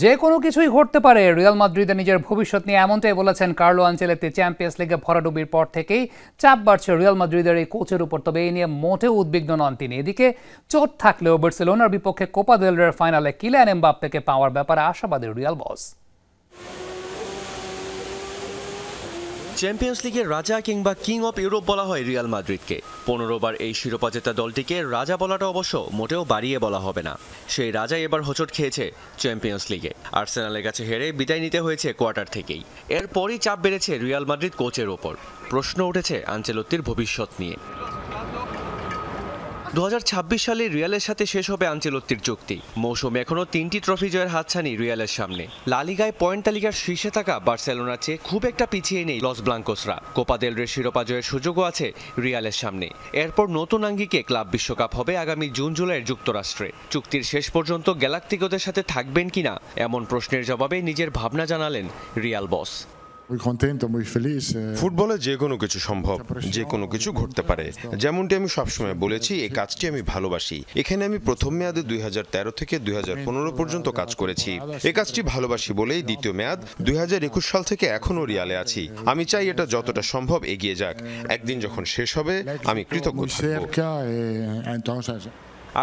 যে কোনো কিছুই ঘটতে পারে রিয়াল মাদ্রিদে নিজের ভবিষ্যৎ নিয়ে এমনটাই বলেছেন কার্লো আনচেলত্তি। চ্যাম্পিয়ন্স লিগে ভরাডুবির পর থেকেই চাপ বাড়ছে রিয়াল মাদ্রিদের এই কোচের উপর, তবে এই নিয়ে মোটেও উদ্বিগ্ন নন তিনি। এদিকে চোট থাকলেও বার্সেলোনার বিপক্ষে কোপা দেল রের ফাইনালে কিলিয়ান এমবাপ্পেকে পাওয়ার ব্যাপারে আশাবাদী রিয়াল বস। চ্যাম্পিয়ন্স লিগের রাজা কিংবা কিং অফ ইউরোপ বলা হয় রিয়াল মাদ্রিদকে। 15 বার এই শিরোপা জেতা দলটিকে রাজা বলাটা অবশ্য মোটেও বাড়িয়ে বলা হবে না। সেই রাজাই এবার হোঁচট খেয়েছে চ্যাম্পিয়ন্স লিগে। আর্সেনালের কাছে হেরে বিদায় নিতে হয়েছে কোয়ার্টার থেকেই। এরপরই চাপ বেড়েছে রিয়াল মাদ্রিদ কোচের ওপর। প্রশ্ন উঠেছে আনচেলত্তির ভবিষ্যৎ নিয়ে। 2026 সালে রিয়ালের সাথে শেষ হবে আনচেলত্তির চুক্তি। মৌসুমে এখনও 3টি ট্রফি জয়ের হাতছানি রিয়ালের সামনে। লা লিগায় পয়েন্ট তালিকার শীর্ষে থাকা বার্সেলোনার চেয়ে খুব একটা পিছিয়ে নেই লস ব্লাঙ্কোসরা। কোপা দেল রে শিরোপা জয়ের সুযোগও আছে রিয়ালের সামনে। এরপর নতুন আঙ্গিকে ক্লাব বিশ্বকাপ হবে আগামী জুন জুলাইয়ের যুক্তরাষ্ট্রে। চুক্তির শেষ পর্যন্ত গ্যালাক্টিকোদের সাথে থাকবেন কিনা এমন প্রশ্নের জবাবে নিজের ভাবনা জানালেন রিয়াল বস। ফুটবলে যে কোনো কিছু সম্ভব, যে কোনো কিছু ঘটতে পারে। যেমনটি আমি সবসময় বলেছি, এই কাজটি আমি ভালোবাসি। এখানে আমি প্রথম মেয়াদে 2013 থেকে 2015 পর্যন্ত কাজ করেছি। এই কাজটি ভালোবাসি বলেই দ্বিতীয় মেয়াদ 2021 সাল থেকে এখনও রিয়ালে আছি। আমি চাই এটা যতটা সম্ভব এগিয়ে যাক। একদিন যখন শেষ হবে আমি কৃতজ্ঞ থাকব।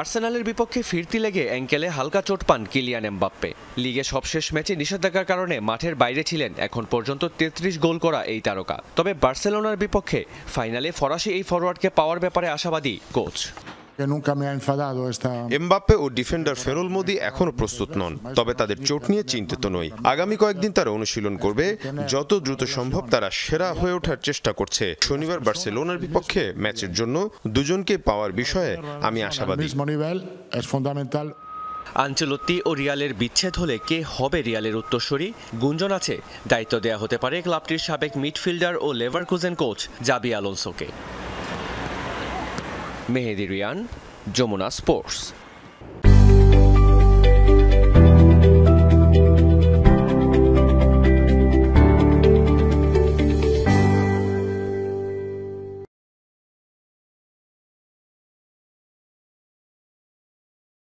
আর্সেনালের বিপক্ষে ফিরতি লেগে অ্যাঙ্কেলে হালকা চোট পান কিলিয়ান এমবাপ্পে। লিগে সবশেষ ম্যাচে নিষেধাজ্ঞার কারণে মাঠের বাইরে ছিলেন এখন পর্যন্ত 33 গোল করা এই তারকা। তবে বার্সেলোনার বিপক্ষে ফাইনালে ফরাসি এই ফরোয়ার্ডকে পাওয়ার ব্যাপারে আশাবাদী কোচ। এমবাপ্পে ও ডিফেন্ডার ফেরোল মোদি এখনো প্রস্তুত নন, তবে তাদের চোট নিয়ে চিন্তিত নই। আগামী কয়েকদিন তারা অনুশীলন করবে। যত দ্রুত সম্ভব তারা সেরা হয়ে ওঠার চেষ্টা করছে। শনিবার বার্সেলোনার বিপক্ষে ম্যাচের জন্য দুজনকে পাওয়ার বিষয়ে আমি আশাবাদী। আনচেলত্তি ও রিয়ালের বিচ্ছেদ হলে কে হবে রিয়ালের উত্তরসূরি? গুঞ্জন আছে দায়িত্ব দেয়া হতে পারে ক্লাবটির সাবেক মিডফিল্ডার ও লেভারকুজেন কোচ জাবি আলোনসোকে। মেহেদি রিয়ান, যমুনা স্পোর্টস।